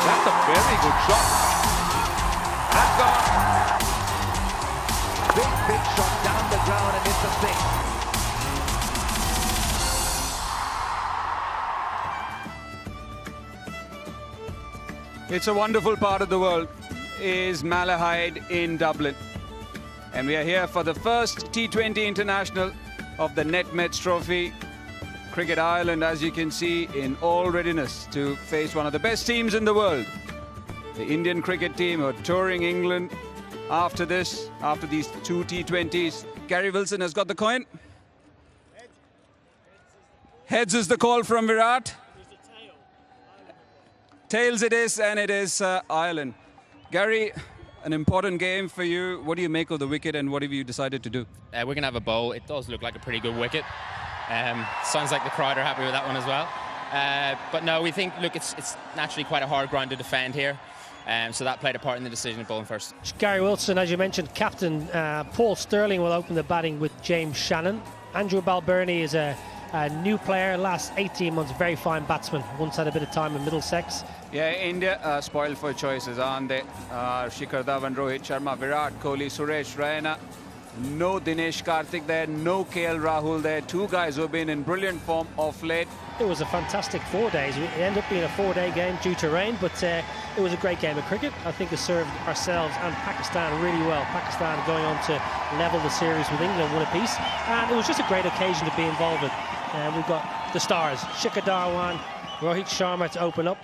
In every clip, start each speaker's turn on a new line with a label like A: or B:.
A: That's a very good shot. That's gone. Big shot down the ground and it's a six.
B: It's a wonderful part of the world, is Malahide in Dublin. And we are here for the first T20 International of the NetMets Trophy. Cricket Ireland, as you can see, in all readiness to face one of the best teams in the world. The Indian cricket team are touring England after these two T20s. Gary Wilson has got the coin. Heads is the call from Virat. Tails it is, and it is Ireland. Gary, an important game for you. What do you make of the wicket, and what have you decided to do?
C: We're going to have a bowl. It does look like a pretty good wicket. Sounds like the crowd are happy with that one as well. But no, we think, look, it's naturally quite a hard ground to defend here. So that played a part in the decision of bowling first.
D: Gary Wilson, as you mentioned, captain. Paul Stirling will open the batting with James Shannon. Andrew Balbirnie is a new player, last 18 months, very fine batsman. Once had a bit of time in Middlesex.
B: Yeah, India spoiled for choices, aren't they? Shikhar Dhawan, Rohit Sharma, Virat Kohli, Suresh Raina. No Dinesh Karthik there, no KL Rahul there. Two guys who have been in brilliant form of late.
D: It was a fantastic 4 days. It ended up being a 4-day game due to rain, but it was a great game of cricket. I think it served ourselves and Pakistan really well. Pakistan going on to level the series with England, one apiece. And it was just a great occasion to be involved in. We've got the stars, Shikhar Dhawan, Rohit Sharma to open up.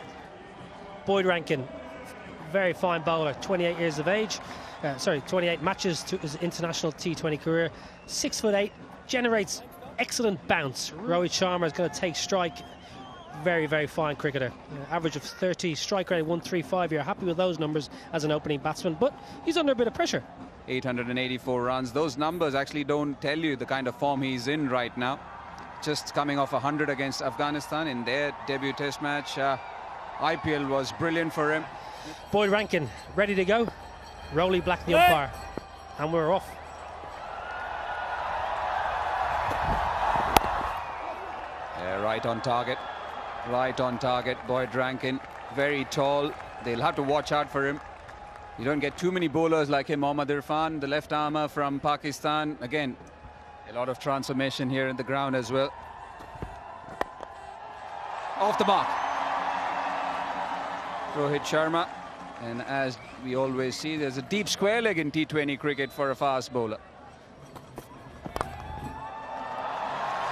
D: Boyd Rankin, very fine bowler, 28 years of age. 28 matches to his international T20 career. 6'8", generates excellent bounce. Rohit Sharma is going to take strike. Very, very fine cricketer. Average of 30, strike rate 135. You're happy with those numbers as an opening batsman, but he's under a bit of pressure.
B: 884 runs. Those numbers actually don't tell you the kind of form he's in right now. Just coming off 100 against Afghanistan in their debut test match. IPL was brilliant for him.
D: Boyd Rankin ready to go. Rowley Black the umpire, and we're off.
B: Yeah, right on target. Right on target. Boyd Rankin, very tall. They'll have to watch out for him. You don't get too many bowlers like him. Mohammad Irfan, the left armour from Pakistan. Again, a lot of transformation here in the ground as well. Off the mark. Rohit Sharma. And as we always see, there's a deep square leg in T20 cricket for a fast bowler.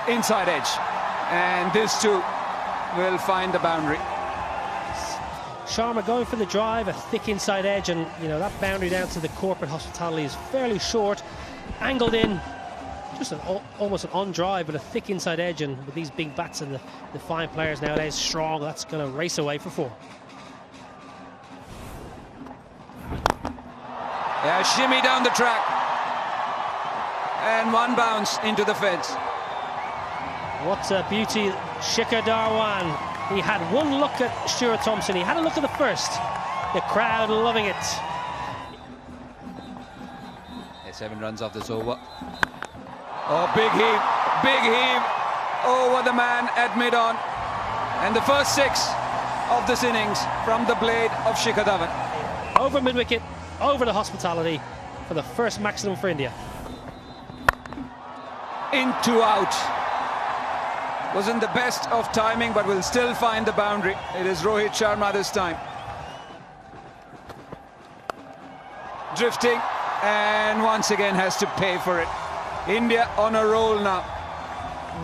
B: Inside edge. And this too will find the boundary.
D: Sharma going for the drive, a thick inside edge, and you know that boundary down to the corporate hospitality is fairly short. Angled in, just almost an on drive, but a thick inside edge, and with these big bats and the fine players nowadays, strong, that's going to race away for 4.
B: Yeah, shimmy down the track. And one bounce into the fence.
D: What a beauty, Shikhar Dhawan. He had one look at Stuart Thompson. He had a look at the first. The crowd loving it.
B: Yeah, 7 runs off this over. Oh, big heave, big heave. Over the man at mid-on. And the first 6 of this innings from the blade of Shikhar Dhawan.
D: Over mid-wicket. Over the hospitality for the first maximum for India.
B: Into out. Wasn't the best of timing, but will still find the boundary. It is Rohit Sharma this time. Drifting, and once again has to pay for it. India on a roll now.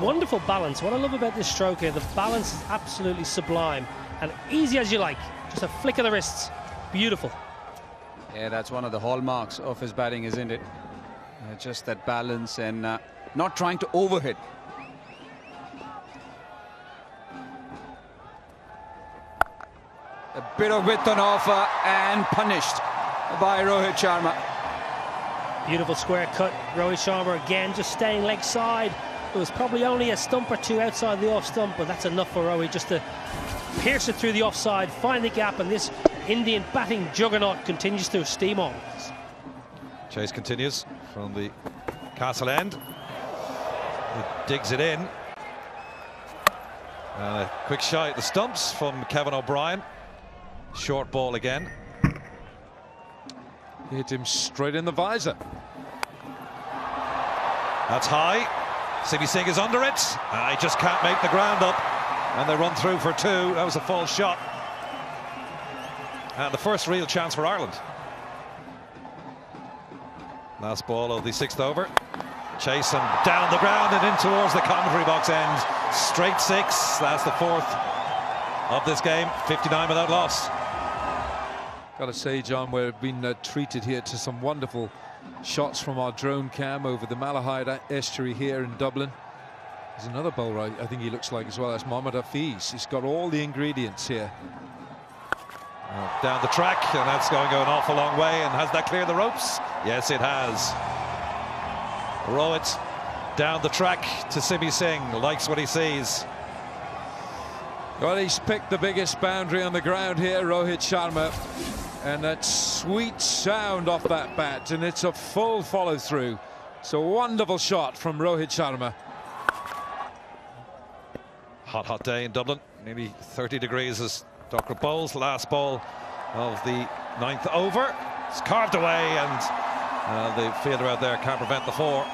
D: Wonderful balance. What I love about this stroke here, the balance is absolutely sublime. And easy as you like. Just a flick of the wrists. Beautiful.
B: Yeah, that's one of the hallmarks of his batting, isn't it? Just that balance and not trying to overhit. A bit of width on offer and punished by Rohit Sharma.
D: Beautiful square cut. Rohit Sharma again just staying leg side. It was probably only a stump or two outside the off stump, but that's enough for Rohit just to pierce it through the offside, find the gap, and this Indian batting juggernaut continues to steam on.
E: Chase continues from the castle end. He digs it in. A quick shot at the stumps from Kevin O'Brien. Short ball again.
F: Hit him straight in the visor.
E: That's high. Simi Singh is under it. He just can't make the ground up. And they run through for 2. That was a false shot. And the first real chance for Ireland. Last ball of the 6th over. Chase and down the ground and in towards the commentary box end. Straight 6. That's the 4th of this game. 59 without loss.
F: Got to say, John, we've been treated here to some wonderful shots from our drone cam over the Malahide estuary here in Dublin. There's another bowler I think he looks like as well. That's Mohammad Hafiz. He's got all the ingredients here.
E: Down the track, and that's going an awful long way. And has that cleared the ropes? Yes, it has. Rohit down the track to Simi Singh. Likes what he sees.
F: Well, he's picked the biggest boundary on the ground here, Rohit Sharma. And that sweet sound off that bat, and it's a full follow-through. It's a wonderful shot from Rohit Sharma.
E: Hot day in Dublin. Nearly 30 degrees as Docker bowls. Last ball of the 9th over. It's carved away, and the fielder out there can't prevent the 4.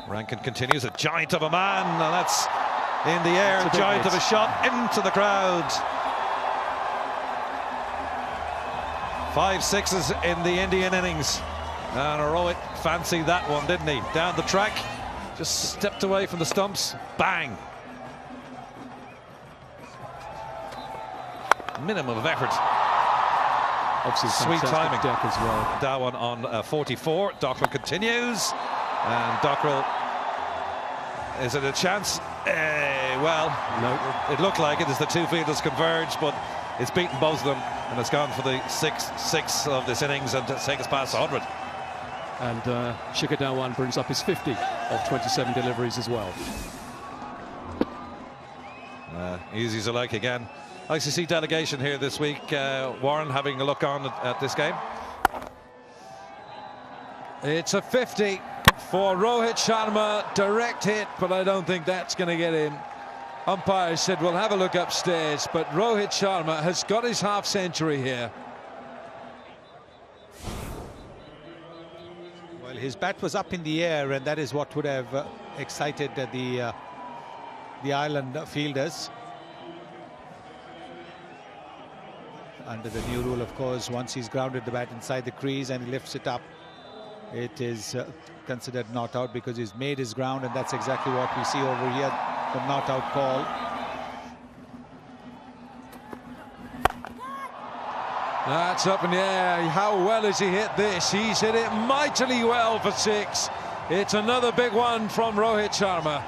E: Rankin continues. A giant of a man, and that's in the air. A giant of a shot into the crowd. 5 sixes in the Indian innings. And Rohit fancied that one, didn't he? Down the track, just stepped away from the stumps. Bang! Minimum of effort.
G: Obviously,
E: sweet timing.
G: Deck as well.
E: Dhawan on 44. Dockrell continues, and Dockrell, is it a chance? Well, no. It looked like it as the 2 fielders converge, but it's beaten both of them, and it's gone for the 6th of this innings and take us past 100.
G: And Shikhar Dhawan brings up his 50 of 27 deliveries as well.
E: Easy as I like again. ICC delegation here this week. Warren, having a look on at this game.
F: It's a 50 for Rohit Sharma. Direct hit, but I don't think that's going to get in. Umpire said we'll have a look upstairs, but Rohit Sharma has got his half-century here.
H: Well, his bat was up in the air, and that is what would have excited the Ireland fielders. Under the new rule, of course, once he's grounded the bat inside the crease and he lifts it up, it is considered not out because he's made his ground, and that's exactly what we see over here, the not out call.
F: That's up in the air. How well has he hit this? He's hit it mightily well for 6. It's another big one from Rohit Sharma.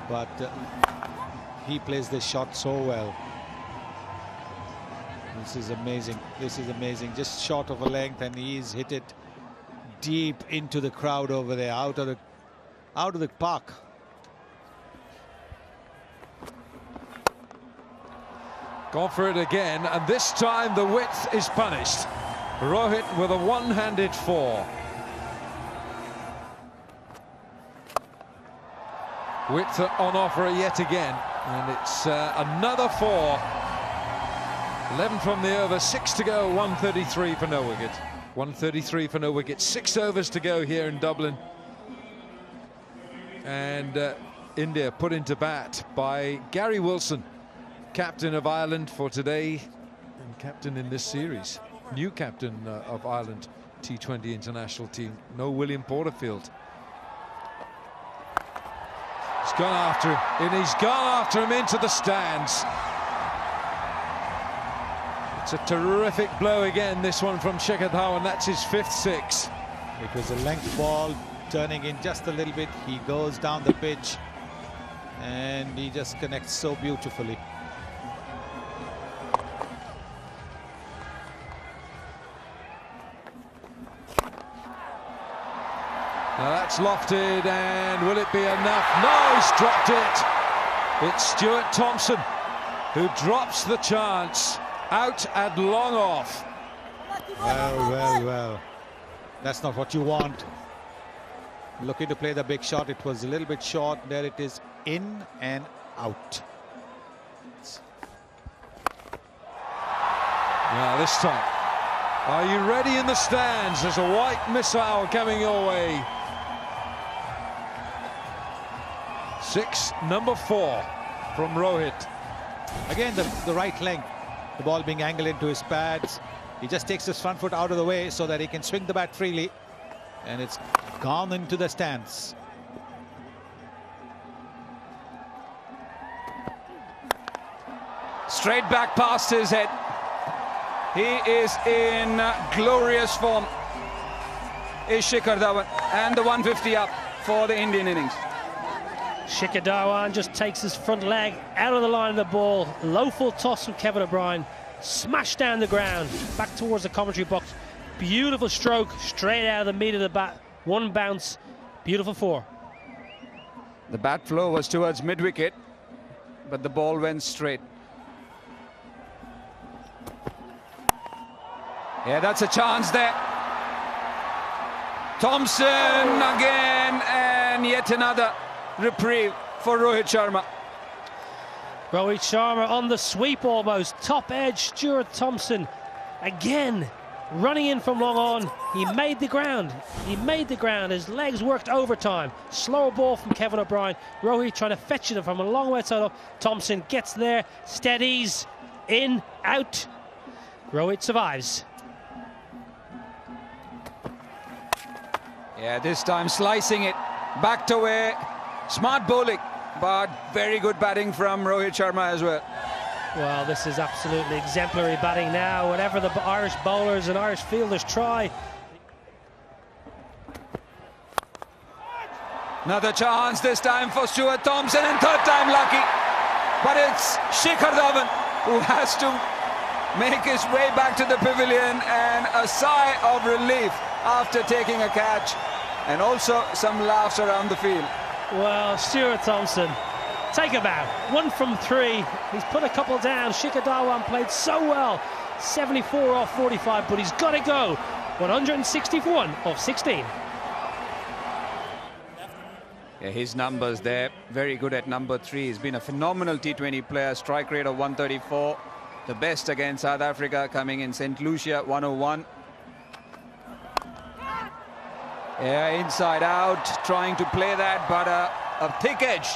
H: But he plays this shot so well. This is amazing. This is amazing. Just short of a length, and he's hit it deep into the crowd over there, out of the park.
F: Gone for it again, and this time the width is punished. Rohit with a one-handed 4. Width on offer yet again, and it's another 4. 11 from the over, 6 to go, 133 for no wicket. 133 for no wicket, 6 overs to go here in Dublin. And India put into bat by Gary Wilson, captain of Ireland for today and captain in this series. New captain of Ireland T20 international team. No William Porterfield. He's gone after him, and he's gone after him into the stands. It's a terrific blow again, this one from Shikhar Dhawan. That's his 5th 6.
H: It was a length ball, turning in just a little bit. He goes down the pitch, and he just connects so beautifully.
F: Now that's lofted, and will it be enough? No, he's dropped it. It's Stuart Thompson who drops the chance. Out and long off.
H: Well. That's not what you want. Looking to play the big shot. It was a little bit short. There it is, in and out.
F: Now this time, are you ready in the stands? There's a white missile coming your way. 6, number 4 from Rohit.
H: Again, the right length, the ball being angled into his pads. He just takes his front foot out of the way so that he can swing the bat freely, and it's gone into the stands.
B: Straight back past his head. He is in glorious form, is Shikhar Dhawan, and the 150 up for the Indian innings.
D: Shikhar Dhawan just takes his front leg out of the line of the ball. Low full toss from Kevin O'Brien. Smashed down the ground, back towards the commentary box. Beautiful stroke, straight out of the meat of the bat. One bounce, beautiful 4.
B: The bat flow was towards mid-wicket, but the ball went straight. Yeah, that's a chance there. Thompson again, and yet another reprieve for Rohit Sharma.
D: Rohit Sharma on the sweep almost. Top edge, Stuart Thompson again running in from long on. He made the ground. He made the ground. His legs worked overtime. Slow ball from Kevin O'Brien. Rohit trying to fetch it from a long way outside up. Thompson gets there, steadies, in, out. Rohit survives.
B: Yeah, this time slicing it back to away. Smart bowling, but very good batting from Rohit Sharma as well.
D: Well, this is absolutely exemplary batting now. Whatever the Irish bowlers and Irish fielders try.
B: Another chance this time for Stuart Thompson, and third time lucky. But it's Shikhar Dhawan who has to make his way back to the pavilion, and a sigh of relief after taking a catch, and also some laughs around the field.
D: Well, Stuart Thompson, take a bow. 1 from 3. He's put a couple down. Shikhar Dhawan played so well. 74 off 45, but he's got to go. 161 off 16.
B: Yeah, his numbers there, very good at number 3. He's been a phenomenal T20 player. Strike rate of 134. The best against South Africa, coming in St. Lucia, 101. Yeah, inside out, trying to play that, but a thick edge.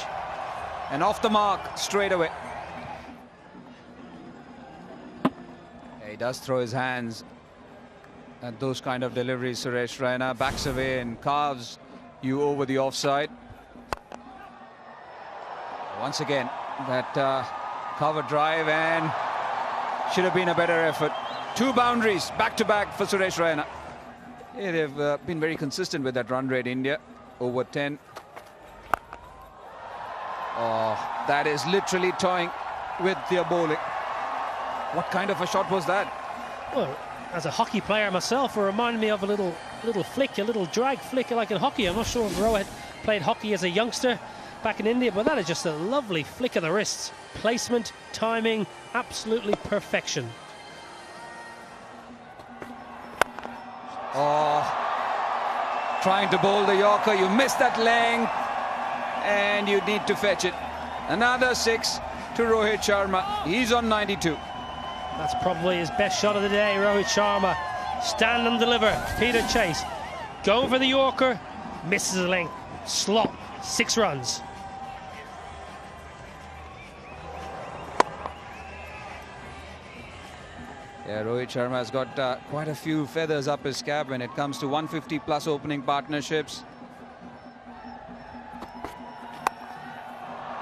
B: And off the mark straight away. Yeah, he does throw his hands at those kind of deliveries, Suresh Raina. Backs away and carves you over the offside. Once again, that cover drive, and should have been a better effort. 2 boundaries back-to-back for Suresh Raina. Yeah, they've been very consistent with that run rate, India. Over 10. Oh, that is literally toying with their bowling. What kind of a shot was that?
D: Well, as a hockey player myself, it reminded me of a little flick, a little drag flick like in hockey. I'm not sure if Rohit played hockey as a youngster back in India, but that is just a lovely flick of the wrists. Placement, timing, absolutely perfection.
B: Oh, trying to bowl the Yorker. You missed that length, and you need to fetch it. Another 6 to Rohit Sharma. He's on 92.
D: That's probably his best shot of the day, Rohit Sharma. Stand and deliver. Peter Chase going for the Yorker, misses the length. Slot, 6 runs.
B: Yeah, Rohit Sharma has got quite a few feathers up his cap when it comes to 150 plus opening partnerships.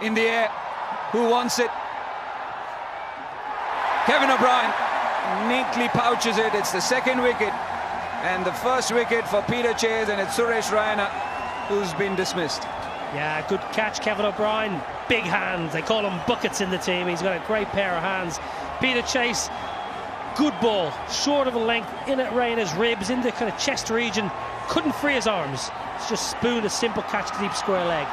B: In the air, who wants it? Kevin O'Brien neatly pouches it. It's the 2nd wicket and the 1st wicket for Peter Chase, and it's Suresh Raina who's been dismissed.
D: Yeah, good catch, Kevin O'Brien. Big hands, they call him buckets in the team. He's got a great pair of hands. Peter Chase, good ball, short of a length, in at Raina's ribs, in the kind of chest region. Couldn't free his arms. It's just spooned a simple catch to deep square leg.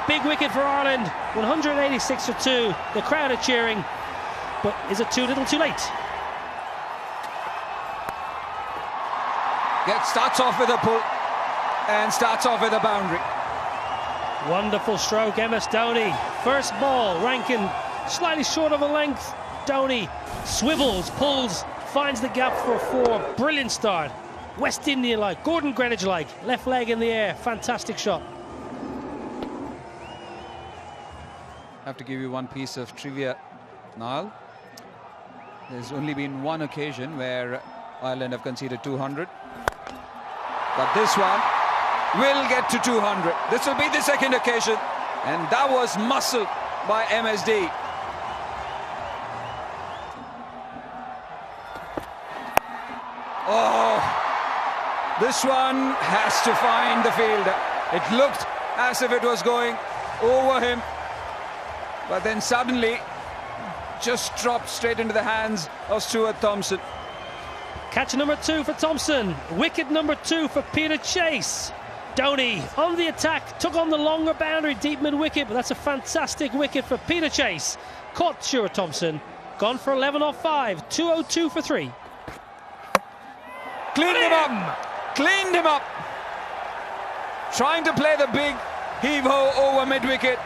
D: Big wicket for Ireland, 186 for 2. The crowd are cheering, but is it too little too late?
B: Starts off with a pull and starts off with a boundary.
D: Wonderful stroke, MS Dhoni. First ball, Rankin slightly short of a length. Dhoni swivels, pulls finds the gap for 4. Brilliant start. West Indian-like, Gordon Greenwich-like. Left leg in the air. Fantastic shot.
B: I have to give you one piece of trivia, Niall. There's only been one occasion where Ireland have conceded 200. But this one will get to 200. This will be the second occasion. And that was muscled by MSD. Oh, this one has to find the fielder. It looked as if it was going over him, but then suddenly just dropped straight into the hands of Stuart Thompson.
D: Catch number 2 for Thompson. Wicket number 2 for Peter Chase. Dhoni on the attack, took on the longer boundary, deep mid-wicket, but that's a fantastic wicket for Peter Chase. Caught Stuart Thompson, gone for 11 off 5, 202 for 3.
B: Cleaned him up, cleaned him up. Trying to play the big heave-ho over mid-wicket.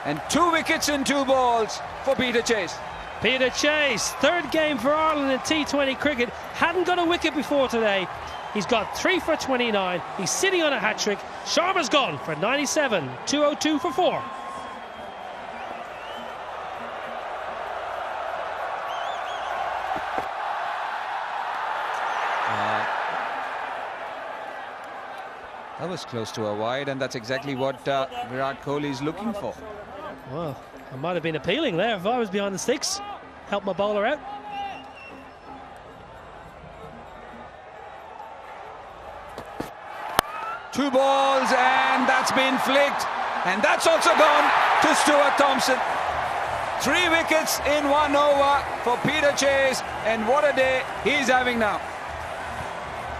B: And 2 wickets in 2 balls for Peter Chase.
D: Peter Chase, third game for Ireland in T20 cricket. Hadn't got a wicket before today. He's got 3 for 29. He's sitting on a hat-trick. Sharma's gone for 97, 202 for 4.
B: That was close to a wide, and that's exactly what Virat Kohli is looking for.
D: Well, I might have been appealing there if I was behind the sticks. Help my bowler out.
B: Two balls, and that's been flicked. And that's also gone to Stuart Thompson. 3 wickets in 1 over for Peter Chase, and what a day he's having now.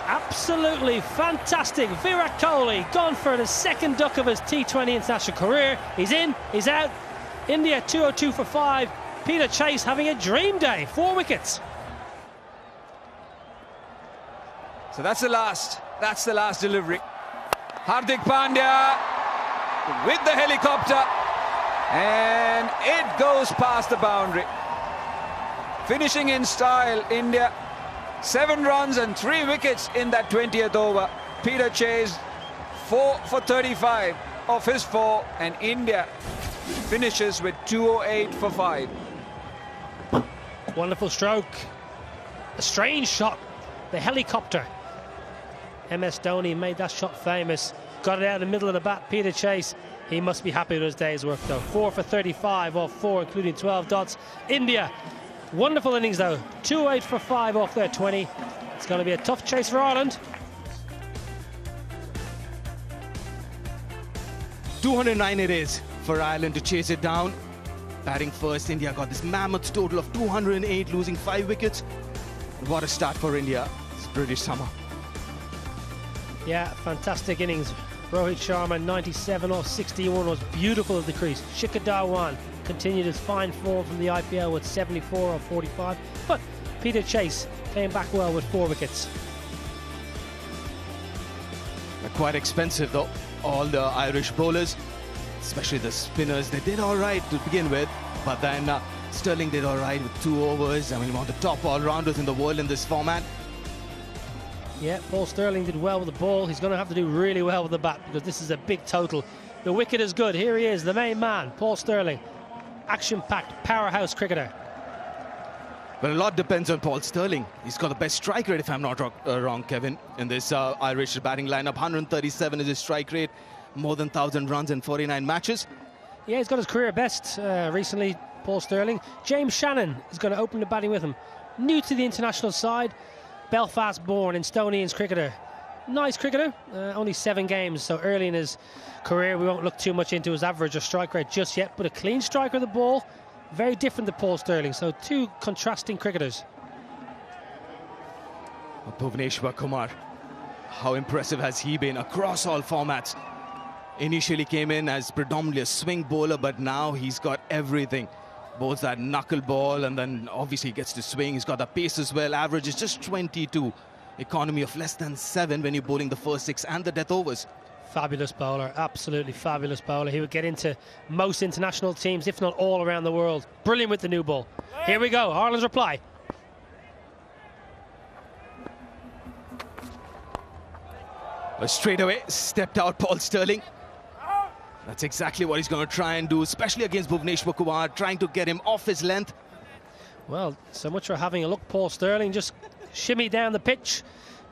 D: Absolutely fantastic. Virat Kohli gone for the second duck of his T20 international career. He's in, he's out. India 202 for 5. Peter Chase having a dream day. 4 wickets.
B: So that's the last delivery. Hardik Pandya with the helicopter, and it goes past the boundary. Finishing in style, India. 7 runs and 3 wickets in that 20th over. Peter Chase 4 for 35 of his 4, and India finishes with 208 for 5.
D: Wonderful stroke. A strange shot. The helicopter. MS Dhoni made that shot famous. Got it out in the middle of the bat. Peter Chase, he must be happy with his day's work though. 4 for 35 off 4, including 12 dots. India, wonderful innings though. 208 for 5 off their 20. It's going to be a tough chase for Ireland.
I: 209 it is for Ireland to chase it down. Batting first, India got this mammoth total of 208, losing 5 wickets. What a start for India. It's British summer.
D: Yeah, fantastic innings. Rohit Sharma, 97 off 61, was beautiful at the crease. Shikhar Dhawan continued his fine form from the IPL with 74 off 45. But Peter Chase came back well with 4 wickets.
I: They're quite expensive though, all the Irish bowlers, especially the spinners. They did all right to begin with, but then Sterling did all right with 2 overs. I mean, one of the top all-rounders in the world in this format.
D: Yeah, Paul Sterling did well with the ball. He's going to have to do really well with the bat because this is a big total. The wicket is good. Here he is, the main man, Paul Sterling. Action-packed powerhouse cricketer.
I: But a lot depends on Paul Sterling. He's got the best strike rate, if I'm not wrong, Kevin, in this Irish batting lineup. 137 is his strike rate, more than 1,000 runs in 49 matches.
D: Yeah, he's got his career best recently, Paul Sterling. James Shannon is going to open the batting with him. New to the international side. Belfast born Estonian cricketer. Nice cricketer, only 7 games, so early in his career we won't look too much into his average or strike rate just yet, but a clean striker of the ball, very different to Paul Sterling, so 2 contrasting cricketers.
I: Bhuvneshwar Kumar, how impressive has he been across all formats? Initially came in as predominantly a swing bowler, but now he's got everything. Bowls that knuckleball, and then obviously gets to swing. He's got the pace as well. Average is just 22. Economy of less than 7 when you're bowling the first 6 and the death overs.
D: Fabulous bowler, absolutely fabulous bowler. He would get into most international teams, if not all around the world. Brilliant with the new ball. Here we go, Ireland's reply.
I: Straight away stepped out Paul Sterling. That's exactly what he's going to try and do, especially against Bhuvneshwar Kumar, trying to get him off his length.
D: Well, so much for having a look. Paul Sterling just shimmy down the pitch.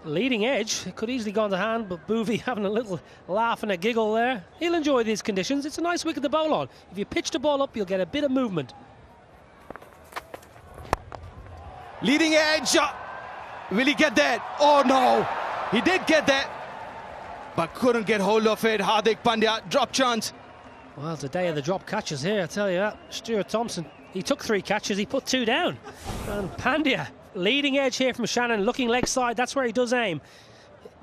D: Leading edge, it could easily go on the hand, but Bhuvi having a little laugh and a giggle there. He'll enjoy these conditions. It's a nice wicket to bowl on. If you pitch the ball up, you'll get a bit of movement.
I: Leading edge. Will he get there? Oh no, he did get there, but couldn't get hold of it. Hardik Pandya, drop chance.
D: Well, it's a day of the drop catches here, I tell you that. Stuart Thompson, he took 3 catches, he put 2 down. And Pandya, leading edge here from Shannon, looking leg side, that's where he does aim.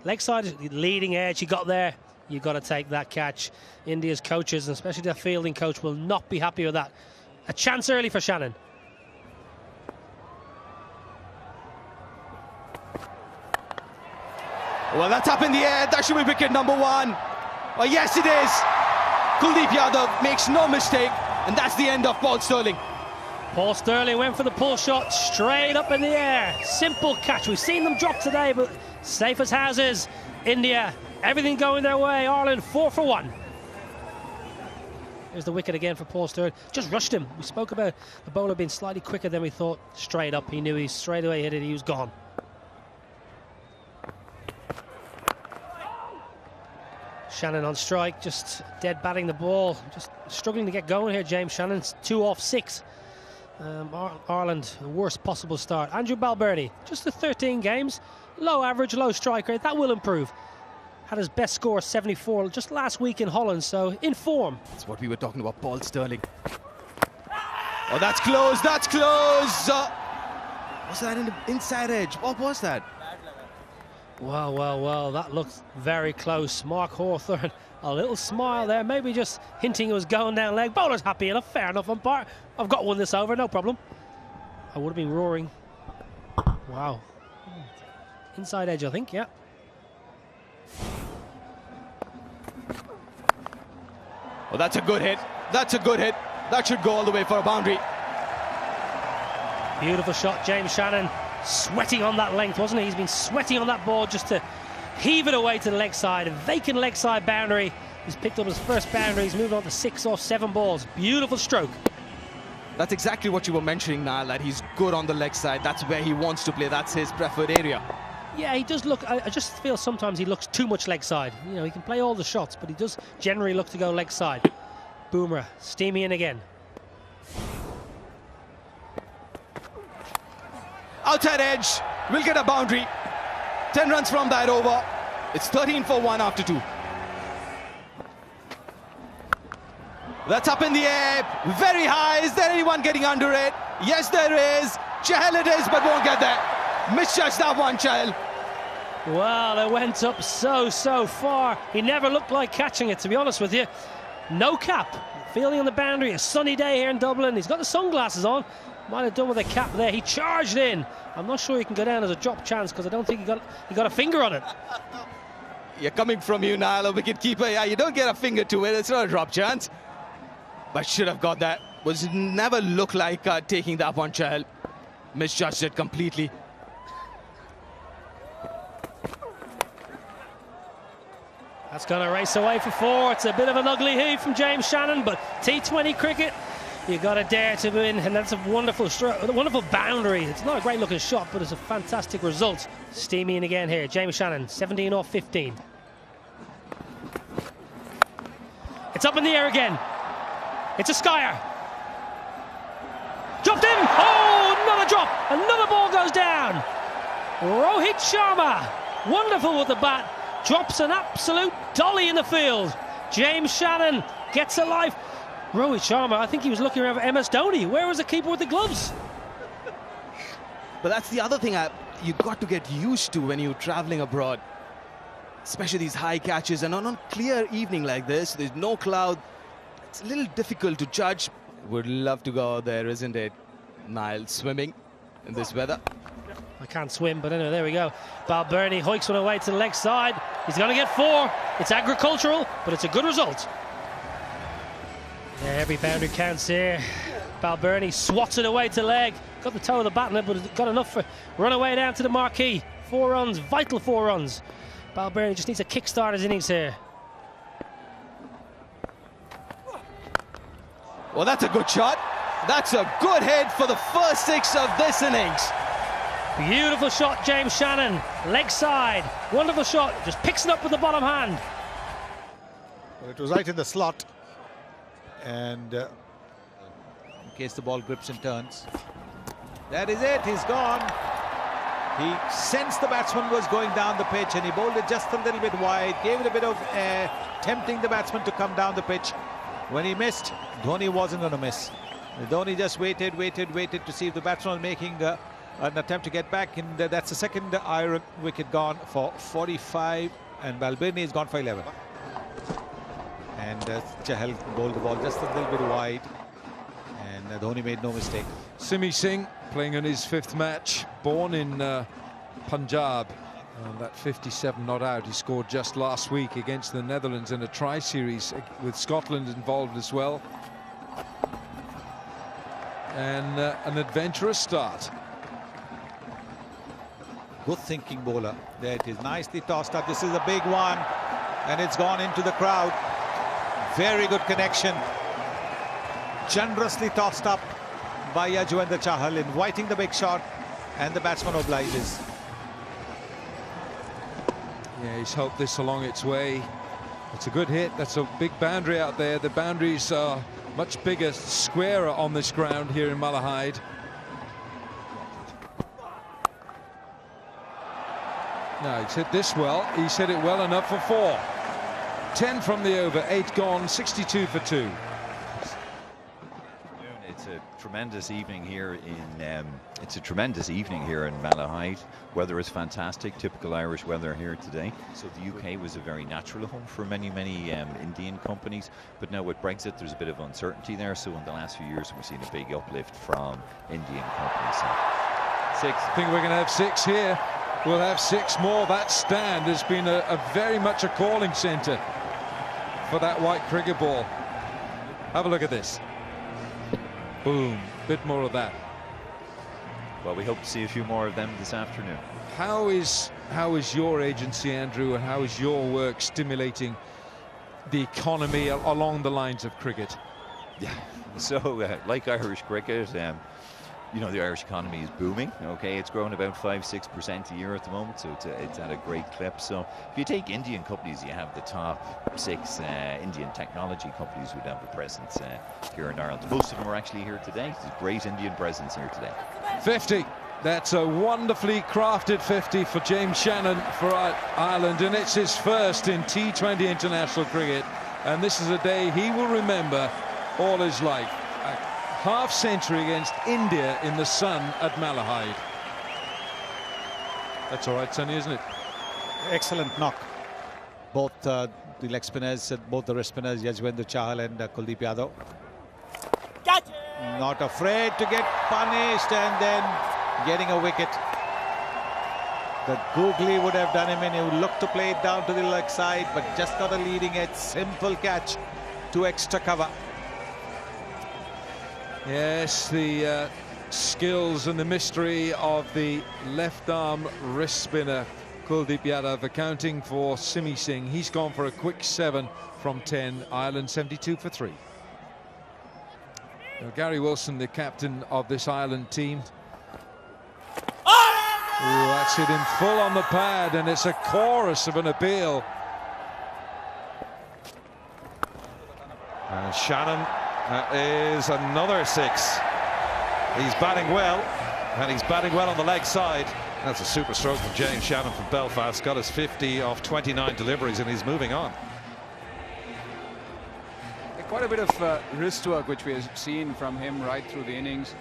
D: Leg side, leading edge, he got there. You've got to take that catch. India's coaches, and especially their fielding coach, will not be happy with that. A chance early for Shannon.
I: Well, that's up in the air. That should be wicket number 1. Oh, yes, it is. Kuldeep Yadav makes no mistake, and that's the end of Paul Sterling.
D: Paul Sterling went for the pull shot, straight up in the air. Simple catch. We've seen them drop today, but safe as houses. India, everything going their way. Ireland 4 for 1. Here's the wicket again for Paul Sterling. Just rushed him. We spoke about the bowler being slightly quicker than we thought. Straight up, he knew he straight away hit it. He was gone. Shannon on strike, just dead batting the ball, just struggling to get going here. James Shannon's 2 off 6. Ireland, the worst possible start. Andrew Balbirnie, just the 13 games, low average, low strike rate. That will improve. Had his best score 74 just last week in Holland, so in form.
I: That's what we were talking about, Paul Sterling. Oh, that's close, that's close. Was that in the inside edge? What was that?
D: Well, that looks very close. Mark Hawthorne, a little smile there, maybe just hinting it was going down leg. Bowler's happy enough, fair enough umpire. I've got one this over, no problem. I would have been roaring. Wow. Inside edge, I think, yeah.
I: Oh, that's a good hit. That's a good hit. That should go all the way for a boundary.
D: Beautiful shot, James Shannon. Sweating on that length, wasn't he? He's been sweating on that ball just to heave it away to the leg side. A vacant leg side boundary. He's picked up his first boundary. He's moved on to 6 off 7 balls. Beautiful stroke.
I: That's exactly what you were mentioning, Niall, that he's good on the leg side. That's where he wants to play. That's his preferred area.
D: Yeah, he does look, I just feel sometimes he looks too much leg side. You know, he can play all the shots, but he does generally look to go leg side. Boomerah, steamy in again.
I: Outside edge, will get a boundary. 10 runs from that over. It's 13 for 1 after 2. That's up in the air, very high. Is there anyone getting under it? Yes, there is. Chahal it is, but won't get there. Misjudged that one, Chahal.
D: Well, it went up so far. He never looked like catching it, to be honest with you. No cap. Fielding on the boundary, a sunny day here in Dublin. He's got the sunglasses on. Might have done with a cap there. He charged in. I'm not sure he can go down as a drop chance because I don't think he got a finger on it.
I: Yeah, coming from you, Niall, a wicket keeper. Yeah, you don't get a finger to it. It's not a drop chance. But should have got that. Was never look like taking that one, Chahal. Misjudged it completely.
D: That's going to race away for 4. It's a bit of an ugly heave from James Shannon, but T20 cricket, you got to dare to win, and that's a wonderful boundary. It's not a great looking shot, but it's a fantastic result. Steamy in again here. James Shannon, 17 off 15. It's up in the air again. It's a skyer. Dropped him. Oh, another drop. Another ball goes down. Rohit Sharma, wonderful with the bat. Drops an absolute dolly in the field. James Shannon gets a life. Rohit Sharma, I think he was looking around for MS Dhoni. Where was the keeper with the gloves?
I: But that's the other thing you got to get used to when you're traveling abroad. Especially these high catches, and on a clear evening like this, there's no cloud. It's a little difficult to judge. Would love to go there, isn't it? Niall, swimming in this weather.
D: I can't swim, but anyway, there we go. Balbirnie hoiks one away to the leg side. He's going to get 4. It's agricultural, but it's a good result. Yeah, every boundary counts here. Balbirnie swats it away to leg. Got the toe of the bat in it, but got enough for run away down to the marquee. 4 runs, vital 4 runs. Balbirnie just needs to kickstart his innings here.
I: Well, that's a good shot. That's a good hit for the first 6 of this innings.
D: Beautiful shot, James Shannon. Leg side. Wonderful shot. Just picks it up with the bottom hand.
H: Well, it was right in the slot. And in case the ball grips and turns. That is it. He's gone. He sensed the batsman was going down the pitch and he bowled it just a little bit wide. Gave it a bit of air, tempting the batsman to come down the pitch. When he missed, Dhoni wasn't going to miss. Dhoni just waited to see if the batsman was making an attempt to get back, and that's the second iron wicket gone for 45, and Balbirnie has gone for 11. And Chahal bowled the ball just a little bit wide, and Dhoni made no mistake.
F: Simi Singh playing in his 5th match, born in Punjab. That 57 not out he scored just last week against the Netherlands in a tri-series with Scotland involved as well. And an adventurous start.
H: Good thinking bowler. There it is, nicely tossed up. This is a big one, and it's gone into the crowd. Very good connection. Generously tossed up by Yajwendra Chahal, inviting the big shot, and the batsman obliges.
F: Yeah, he's helped this along its way. It's a good hit. That's a big boundary out there. The boundaries are much bigger, squarer on this ground here in Malahide. No, he's hit this well. He's hit it well enough for 4. 10 from the over, 8 gone, 62 for 2.
J: It's a tremendous evening here in Malahide. Weather is fantastic, typical Irish weather here today. So the UK was a very natural home for many Indian companies, but now with Brexit there's a bit of uncertainty there. So in the last few years we've seen a big uplift from Indian companies. So 6.
F: I think we're going to have 6 here. We'll have 6 more. That stand has been a very much a calling centre for that white cricket ball. Have a look at this. Boom, bit more of that.
J: Well, we hope to see a few more of them this afternoon.
F: How is your agency, Andrew, and how is your work stimulating the economy along the lines of cricket?
J: Yeah, so like Irish cricket, you know, the Irish economy is booming. Okay, it's growing about 5-6% a year at the moment, so it's at a great clip. So if you take Indian companies, you have the top 6 Indian technology companies who have a presence here in Ireland. Most of them are actually here today. There's a great Indian presence here today.
F: 50. That's a wonderfully crafted 50 for James Shannon for Ireland, and it's his first in T20 international cricket. And this is a day he will remember all his life. Half-century against India in the sun at Malahide. That's all right, Sonny, isn't it?
H: Excellent knock. Both the leg spinners, both the wrist spinners, Yajwendra Chahal and Kuldeep Yadav. Not afraid to get punished and then getting a wicket. The googly would have done him in. He would look to play it down to the leg side, but just got a leading edge. Simple catch to extra cover.
F: Yes, the skills and the mystery of the left arm wrist spinner Kuldeep Yadav accounting for Simi Singh. He's gone for a quick 7 from 10. Ireland 72 for 3. Now, Gary Wilson, the captain of this Ireland team. Oh, that's hit him full on the pad, and it's a chorus of an appeal.
E: Shannon is another 6. He's batting well, and he's batting well on the leg side. That's a super stroke from James Shannon from Belfast. Got his 50 off 29 deliveries, and he's moving on.
B: Quite a bit of wrist work which we have seen from him right through the innings.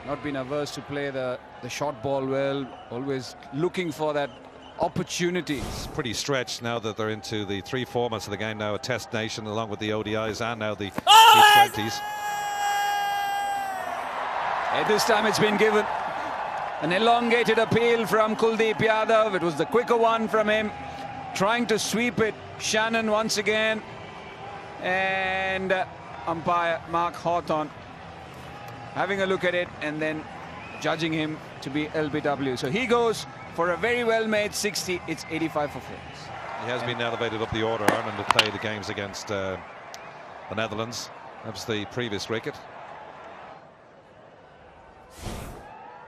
B: Not been averse to play the short ball well, always looking for that opportunity.
E: It's pretty stretched now that they're into the 3 formats of the game now, a Test nation along with the ODIs and now the T20s.
B: And this time it's been given. An elongated appeal from Kuldeep Yadav. It was the quicker one from him, trying to sweep it. Shannon once again, and umpire Mark Hawthorne having a look at it and then judging him to be LBW. So he goes For a very well-made 60, it's 85 for 4.
E: He has been elevated up the order. Ireland have played the games against the Netherlands. That was the previous wicket.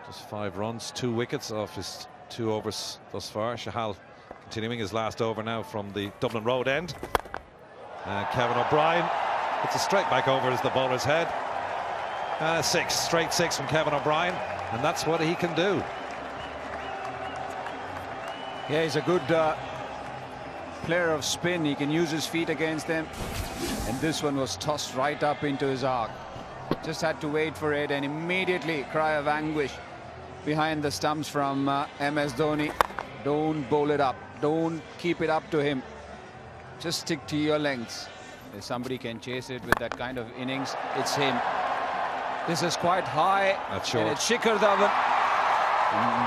E: Just 5 runs, 2 wickets off his 2 overs thus far. Shahal continuing his last over now from the Dublin Road end. And Kevin O'Brien hits a straight back over as the bowler's head. And a 6, straight 6 from Kevin O'Brien. And that's what he can do.
B: Yeah, he's a good player of spin. He can use his feet against them. And this one was tossed right up into his arc. Just had to wait for it, and immediately cry of anguish behind the stumps from MS Dhoni. Don't bowl it up. Don't keep it up to him. Just stick to your lengths. If somebody can chase it with that kind of innings, it's him. This is quite high.
E: That's short.
B: And it's Shikhar Dhawan.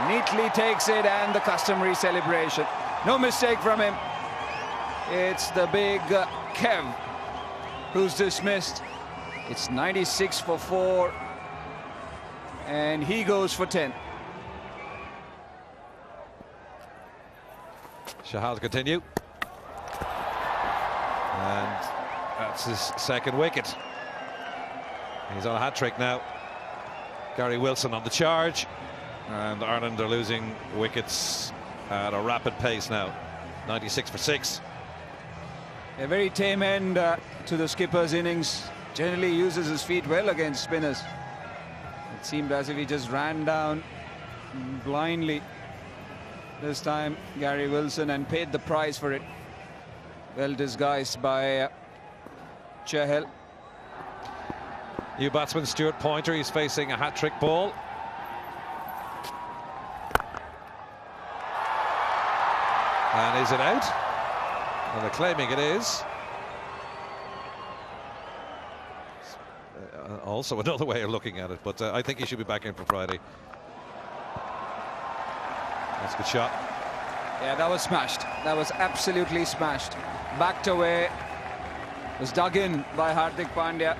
B: Neatly takes it, and the customary celebration. No mistake from him. It's the big Kev who's dismissed. It's 96 for 4. And he goes for 10.
E: Shahal to continue. And that's his 2nd wicket. He's on a hat-trick now. Gary Wilson on the charge. And Ireland are losing wickets at a rapid pace now. 96 for 6.
B: A very tame end to the skipper's innings. Generally uses his feet well against spinners. It seemed as if he just ran down blindly this time, Gary Wilson, and paid the price for it. Well disguised by Chahal.
E: New batsman Stuart Pointer. He's facing a hat-trick ball. And is it out? Well, they're claiming it is. Also another way of looking at it, but I think he should be back in for Friday. That's a good shot.
B: Yeah, that was smashed. That was absolutely smashed. Backed away. Was dug in by Hardik Pandya.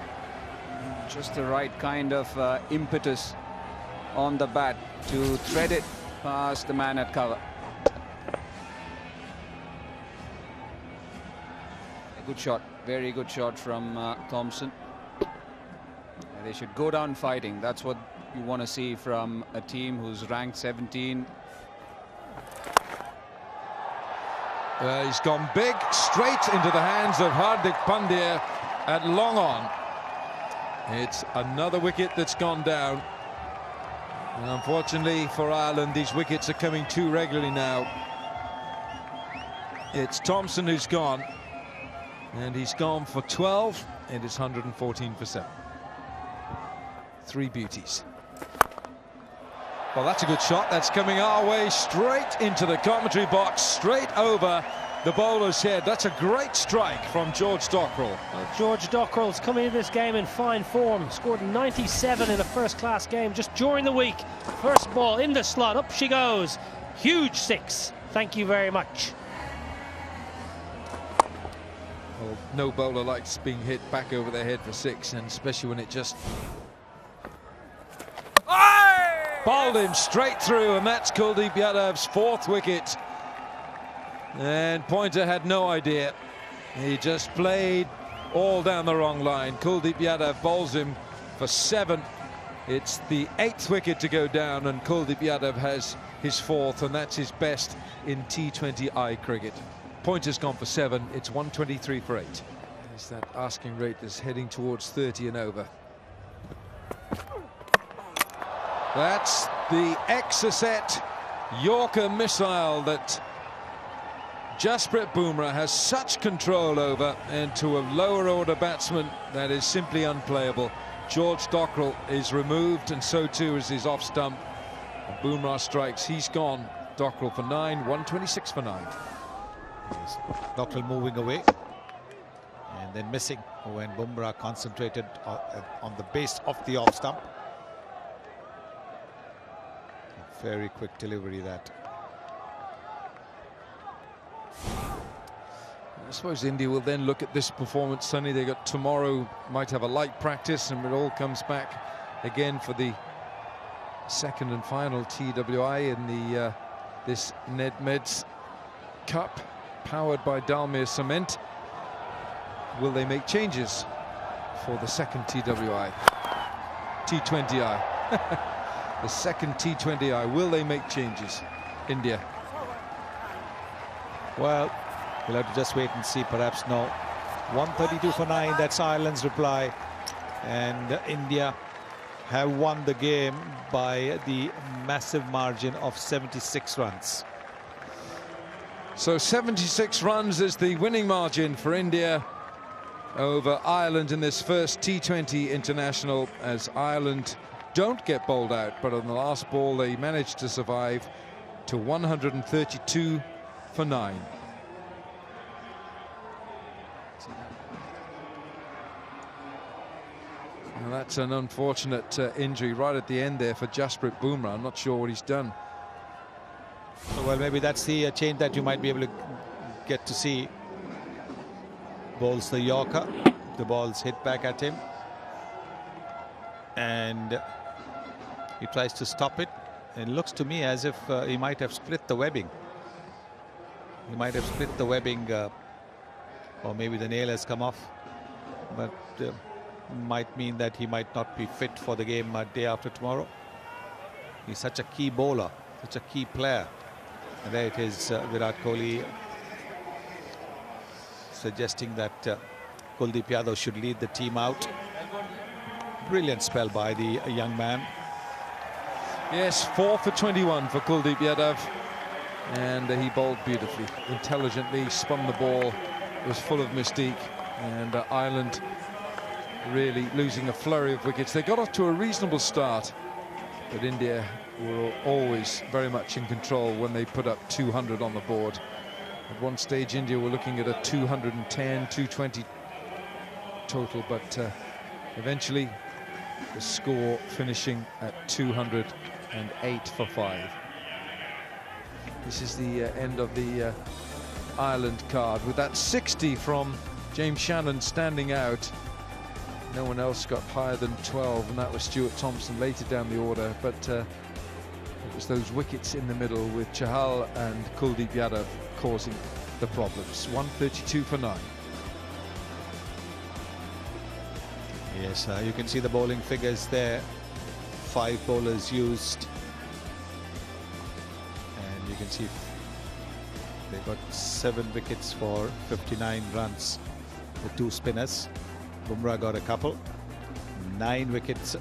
B: Just the right kind of impetus on the bat to thread it past the man at cover. A good shot. Very good shot from Thompson. They should go down fighting. That's what you want to see from a team who's ranked 17.
F: He's gone big, straight into the hands of Hardik Pandya at long on. It's another wicket that's gone down. And unfortunately for Ireland, these wickets are coming too regularly now. It's Thompson who's gone. And he's gone for 12, and it's 114 for 7. 3 beauties. Well, that's a good shot. That's coming our way, straight into the commentary box, straight over the bowler's head. That's a great strike from George Dockrell.
D: Well, George Dockrell's coming into this game in fine form. Scored 97 in a first-class game just during the week. First ball in the slot, up she goes. Huge 6. Thank you very much.
F: Well, no bowler likes being hit back over their head for 6, and especially when it just bowled him straight through, and that's Kuldeep Yadav's 4th wicket. And Pointer had no idea. He just played all down the wrong line. Kuldeep Yadav bowls him for 7. It's the 8th wicket to go down, and Kuldeep Yadav has his 4th, and that's his best in T20I cricket. Pointer's gone for 7. It's 123 for 8. There's that asking rate that's heading towards 30 and over. That's the Exocet Yorker missile that Jasprit Bumrah has such control over, and to a lower order batsman that is simply unplayable. George Dockrell is removed, and so too is his off stump. And Bumrah strikes. He's gone. Dockrell for 9, 126 for 9.
H: Dockrell moving away and then missing when Bumrah concentrated on the base of the off stump. Very quick delivery that.
F: I suppose India will then look at this performance, Sonny. They got tomorrow, might have a light practice, and it all comes back again for the 2nd and final TWI in the this Nedmeds Cup, powered by Dalmir Cement. Will they make changes for the second T20I? The second T20I. Will they make changes? India.
H: Well, we'll have to just wait and see. Perhaps no. 132 for 9. That's Ireland's reply. And India have won the game by the massive margin of 76 runs.
F: So 76 runs is the winning margin for India over Ireland in this first T20 international, as Ireland don't get bowled out, but on the last ball they managed to survive to 132 for 9. Now that's an unfortunate injury right at the end there for Jasprit Bumrah. I'm not sure what he's done.
H: Well, maybe that's the change that you might be able to get to see. Bowls the Yorker. The ball's hit back at him. And he tries to stop it. It looks to me as if he might have split the webbing. He might have split the webbing, or maybe the nail has come off. But might mean that he might not be fit for the game day after tomorrow. He's such a key bowler, such a key player. And there it is, Virat Kohli suggesting that Kuldeep Yadav should lead the team out. Brilliant spell by the young man.
F: Yes, 4 for 21 for Kuldeep Yadav, and he bowled beautifully, intelligently, spun the ball, was full of mystique, and Ireland really losing a flurry of wickets. They got off to a reasonable start, but India were always very much in control when they put up 200 on the board. At one stage India were looking at a 210, 220 total, but eventually the score finishing at 208 for 5. This is the end of the Ireland card, with that 60 from James Shannon standing out. No one else got higher than 12, and that was Stuart Thompson later down the order, but it was those wickets in the middle with Chahal and Kuldeep Yadav causing the problems. 132 for 9.
H: Yes, you can see the bowling figures there. 5 bowlers used, and you can see they got 7 wickets for 59 runs. The 2 spinners. Bumrah got a couple. 9 wickets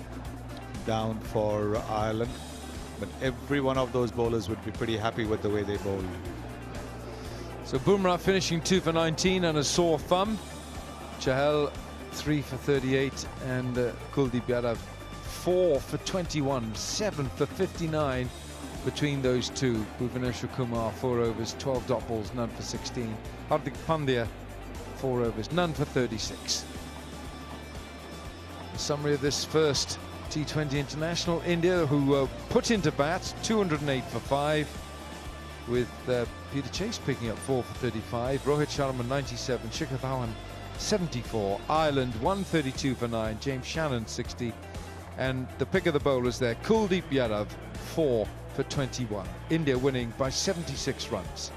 H: down for Ireland, but every one of those bowlers would be pretty happy with the way they bowled.
F: So Bumrah finishing 2 for 19 and a sore thumb. Chahal 3 for 38, and Kuldeep Yadav 4 for 21, 7 for 59 between those two. Bhuvaneshwar Kumar 4 overs, 12 dot balls, none for 16. Hardik Pandya 4 overs, none for 36. A summary of this first T20 international. India, who put into bat 208 for 5, with Peter Chase picking up 4 for 35, Rohit Sharma 97, Shikhar Dhawan 74, Ireland 132 for 9, James Shannon 60, and the pick of the bowlers there, Kuldeep Yadav 4 for 21. India winning by 76 runs.